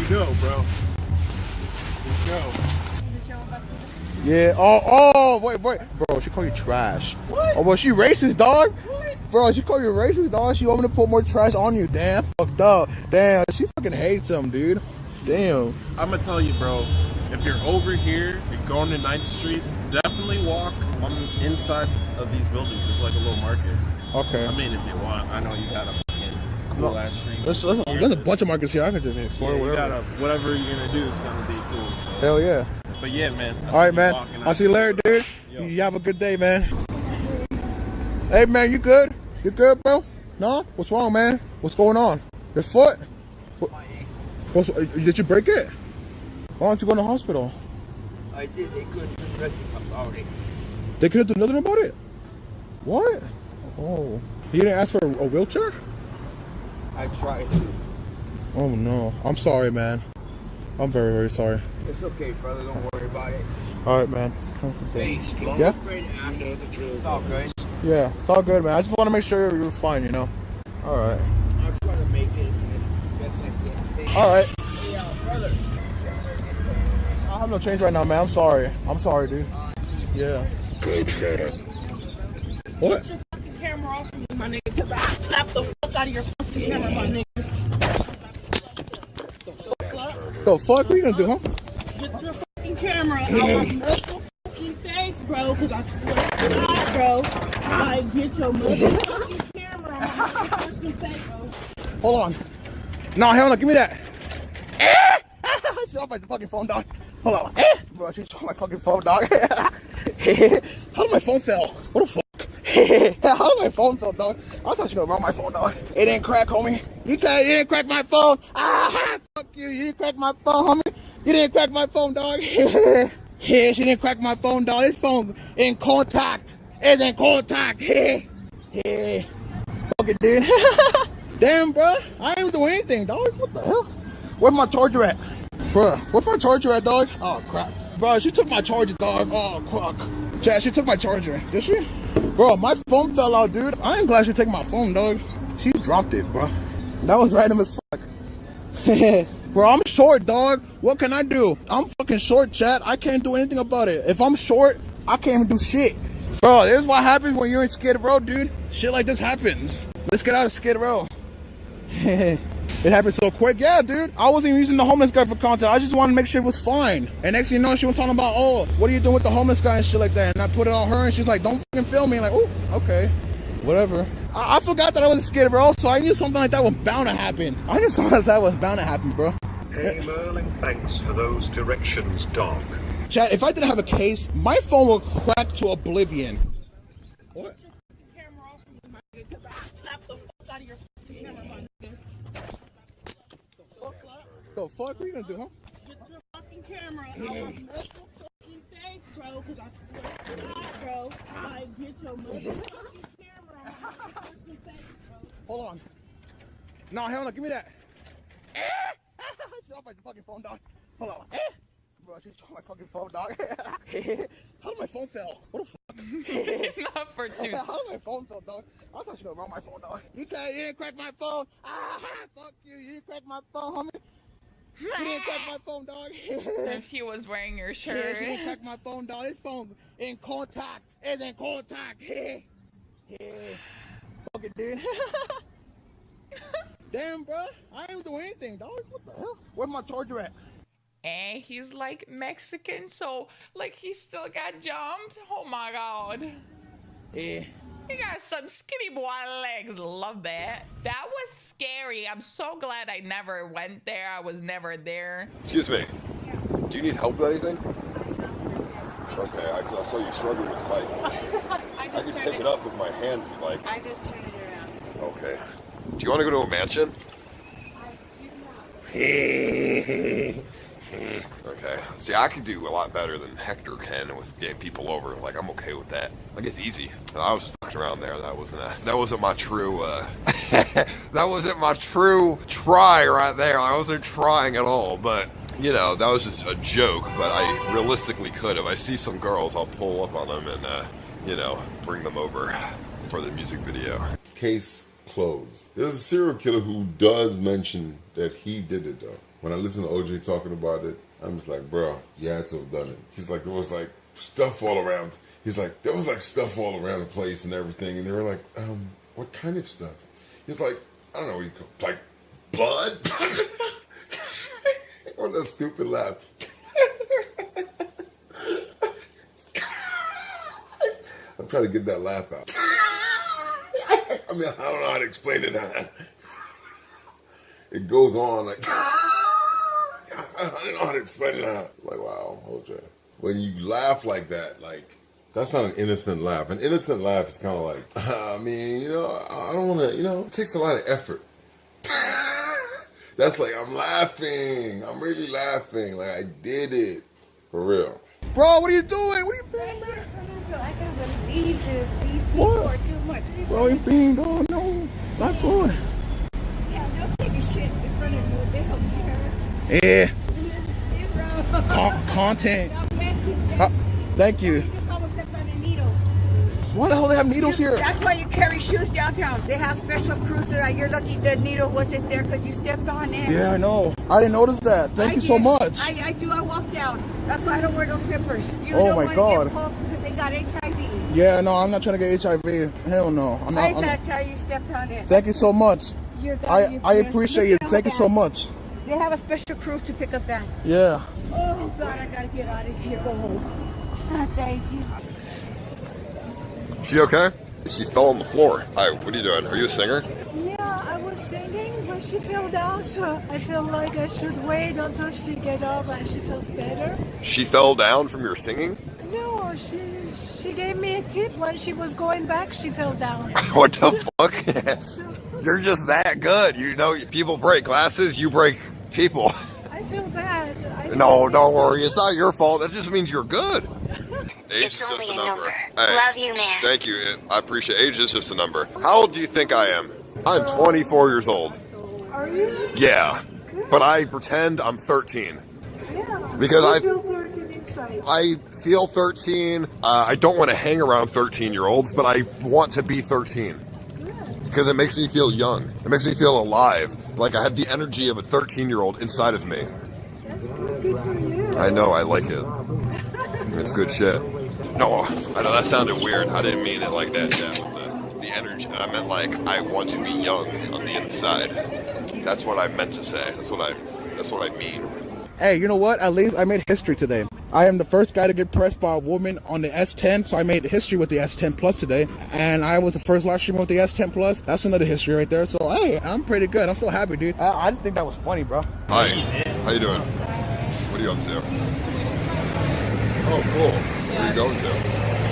you go, bro. There you go. Yeah. Oh, wait. Bro, she called you trash. What? Oh, well, she racist, dog. What? Bro, she called you racist, dog. She want me to put more trash on you. Damn, fucked up. Damn, she fucking hates him, dude. Damn. I'm gonna tell you, bro. If you're over here and going to 9th Street, definitely walk on the inside of these buildings, just like a little market. Okay. I mean, if you want. I know you got a fucking cool ass street. There's a bunch of markets here. I could just explore whatever. Whatever you're gonna do is gonna be cool. So. Hell yeah. But yeah, man. All right, man. I'll see you later, dude. Yo. You have a good day, man. Hey, man, you good? You good, bro? No? What's wrong, man? What's going on? Your foot? Did you break it? Why don't you go to the hospital? I did. They couldn't do nothing about it. They couldn't do nothing about it? What? Oh. You didn't ask for a wheelchair? I tried to. Oh, no. I'm sorry, man. I'm very, very sorry. It's okay, brother. Don't worry about it. All right, man. Hey, yeah? It's all good. Yeah, it's all good, man. I just want to make sure you're fine, you know? All right. I'll try to make it as best I can. All right. Hey, brother. I have no change right now, man. I'm sorry. I'm sorry, dude. Yeah. What? Get your fucking camera off of me, my nigga, because I slap the fuck out of your fucking camera, my nigga. The fuck? What are you gonna do, huh? Get your fucking camera out of my fucking face, bro, because I swear to God, bro, I get your motherfucking camera on my fucking face, bro. Hold on. No, hell no, give me that. She dropped my fucking phone, dog. Hold on. Bro, she dropped my fucking phone, dog. How did my phone fell? What the fuck? How did my phone fell, dog? I thought you know about my phone, dog. It didn't crack, homie. You didn't crack my phone. Ah, fuck you. You didn't crack my phone, homie. You didn't crack my phone, dog. Yeah, she didn't crack my phone, dog. This phone in contact. It's in contact. Yeah. Fuck it, dude. Damn, bro. I ain't doing anything, dog. What the hell? Where's my charger at? Bro, where's my charger at, dog? Oh, crap. Bro, she took my charger, dog. Oh, fuck. Chad, she took my charger. Did she? Bro, my phone fell out, dude. I ain't glad she took my phone, dog. She dropped it, bro. That was random as fuck. Bro, I'm short, dog. What can I do? I'm fucking short, Chad. I can't do anything about it. If I'm short, I can't do shit. Bro, this is what happens when you're in Skid Row, dude. Shit like this happens. Let's get out of Skid Row. It happened so quick. Yeah, dude. I wasn't even using the homeless guy for content. I just wanted to make sure it was fine. And next thing you know, she was talking about, oh, what are you doing with the homeless guy and shit like that. And I put it on her and she's like, don't fucking film me. Like, oh, okay. Whatever. I forgot that I was a Skid Row, so I knew something like that was bound to happen. I knew something like that was bound to happen, bro. Hey Merlin, thanks for those directions, dog. Chad, if I didn't have a case, my phone would crack to oblivion. What? Camera off of me, my nigga, because I slap the fuck out of your fucking camera, my nigga. The fuck? What are you gonna do, huh? Get your fucking camera out of my fucking face, bro, because I swear to God, bro, I get your motherfucking camera on my fucking face, bro. Hold on. No, hell no, give me that. She dropped my fucking phone, dog. Hold on. Bro, she dropped my fucking phone, dog. How did my phone fell? What the fuck? Not for two. How did my phone fell, dog? I thought you know about my phone, dog. You didn't crack my phone. Ah, fuck you. You didn't crack my phone, homie. You didn't crack my phone, dog. If he was wearing your shirt. Yeah, she didn't crack my phone, dog. This phone in contact. It's in contact. Fuck it, dude. Damn, bro. I ain't doing anything, dog. What the hell? Where's my charger at? And he's like Mexican, so like he still got jumped. Oh my god. Yeah. He got some skinny boy legs. Love that. That was scary. I'm so glad I never went there. I was never there. Excuse me. Do you need help with anything? Okay, I saw you struggling with the bike. I can pick it up with my hand if you like. I just turned it around. Okay. Do you want to go to a mansion? I do not. Okay. See, I can do a lot better than Hector can with getting people over. Like, I'm okay with that. Like, it's easy. I was just fucking around there. That wasn't my true, that wasn't my true try right there. I wasn't trying at all, but, you know, that was just a joke, but I realistically could. If I see some girls, I'll pull up on them and, you know, bring them over for the music video. Case closed. There's a serial killer who does mention that he did it though. When I listen to OJ talking about it, I'm just like, bro, you had to have done it. He's like, there was like stuff all around. He's like, there was like stuff all around the place and everything. And they were like, what kind of stuff? He's like, I don't know what you call it, like blood? What that stupid laugh. I'm trying to get that laugh out. I mean, I don't know how to explain it. It goes on like, I don't know how to explain it. Like, wow, OJ. When you laugh like that, like, that's not an innocent laugh. An innocent laugh is kind of like, I mean, you know, I don't want to, you know, it takes a lot of effort. That's like, I'm laughing. I'm really laughing. Like, I did it. For real. Bro, what are you doing? What are you doing, man? I can't believe this. These people are too much. Bro, you being, no, not good. Yeah, they'll take a shit in front of you. They don't care. Yeah. Content. God bless you. Thank you. You just almost stepped on a needle. Why the hell they have needles here? That's why you carry shoes downtown. They have special crews so that you're lucky the needle wasn't there because you stepped on it. Yeah, I know. I didn't notice that. Thank you so much. I do. I walk down. That's why I don't wear those slippers. You Oh don't my want God. to get poked because they got HIV. Yeah, no, I'm not trying to get HIV. Hell no. I'm I not. said tell you stepped on it. Thank you so much. I appreciate you. Thank you so much. They have a special crew to pick up that. Yeah. Oh God, I gotta get out of here. Go home. Thank you. She okay? She fell on the floor. Hi, what are you doing? Are you a singer? Yeah, I was singing, but she fell down, so I feel like I should wait until she get up and she feels better. She fell down from your singing? No, she gave me a tip when she was going back. She fell down. What the fuck? You're just that good. You know, people break glasses, you break people. I feel bad. No, don't worry. It's not your fault. That just means you're good. Age It's is only just a number. Hey, Love you, man. Thank you. I appreciate it. Age is just a number. How old do you think I am? I'm 24 years old. Are you? Yeah. But I pretend I'm 13. Yeah. Because I feel 13 inside. I feel 13. I don't want to hang around 13-year-olds, but I want to be 13. Because it makes me feel young. It makes me feel alive. Like I have the energy of a 13-year-old inside of me. That's good for you. I know, I like it. It's good shit. No, I know that sounded weird. I didn't mean it like that. Yeah, with the energy. I meant like I want to be young on the inside. That's what I meant to say. That's what I mean. Hey, you know what? At least I made history today. I am the first guy to get pressed by a woman on the S10, so I made history with the S10 Plus today. And I was the first live streamer with the S10 Plus. That's another history right there. So, hey, I'm pretty good. I'm so happy, dude. I just think that was funny, bro. Hi. How you doing? What are you up to? Oh, cool. Where are you going to? I'm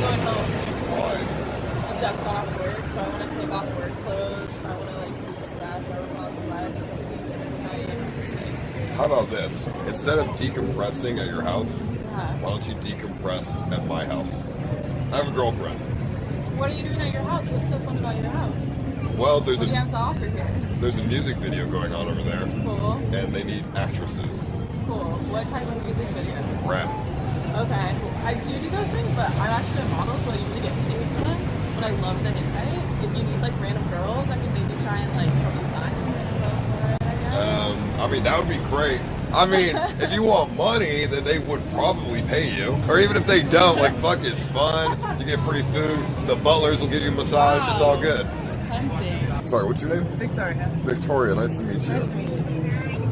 going home. Why? I just got off work, so I want to take off work clothes. I want to like decompress. I want to sweat. So I want to eat dinner tonight. And just like. How about this? Instead of decompressing at your house, why don't you decompress at my house? I have a girlfriend. What are you doing at your house? What's so fun about your house? Well, What do you have to offer here? there's a music video going on over there. Cool. And they need actresses. Cool. What type of music video? Rap. Okay. So I do those things, but I'm actually a model, so I usually get paid for them. But I love the invite. If you need like random girls, I can maybe try and like probably find some girls for it, I guess. I mean, that would be great. I mean, if you want money, then they would probably pay you. Or even if they don't, like, fuck it, it's fun. You get free food. The butlers will give you a massage. It's all good. Tempting. Sorry, what's your name? Victoria. Victoria, nice to meet you. Nice to meet you.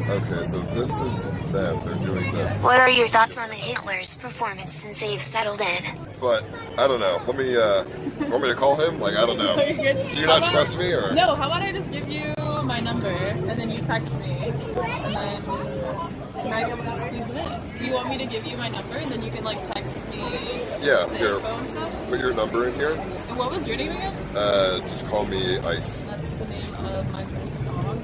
Okay, so this is them. They're doing the... What are your thoughts on the Hitler's performance since they've settled in? But, I don't know. Let me, want me to call him? Like, I don't know. Do you not trust me, or...? No, how about I just give you my number, and then you text me, and then can I be able to squeeze it in? Do you want me to give you my number, and then you can, like, text me Yeah, the here. info and stuff? Put your number in here. And what was your name again? Just call me Ice. That's the name of my friend's dog.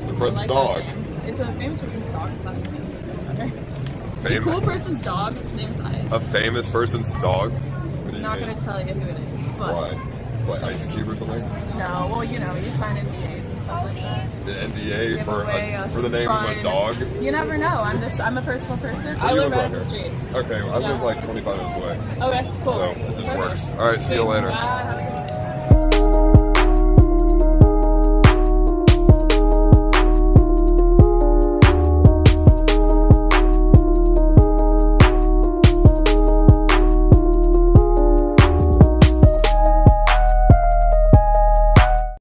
The friend's I like dog? that name. It's a famous person's dog. I thought it makes it feel better. It's a Famous? cool person's dog. Its name's Ice. A famous person's dog? What do I'm you not mean? going to tell you who it is, but... Why? It's like Ice Cube or something? No, well, you know, you sign NDAs and stuff like that. The NDA for, Giveaway, for the name of a fun. dog? You never know. I'm a personal person. I You live right over up the here? street. Okay, well, I Yeah. live like 25 minutes away. Okay, cool. So it just Perfect. works. Alright, see you later. Bye. Have a good one.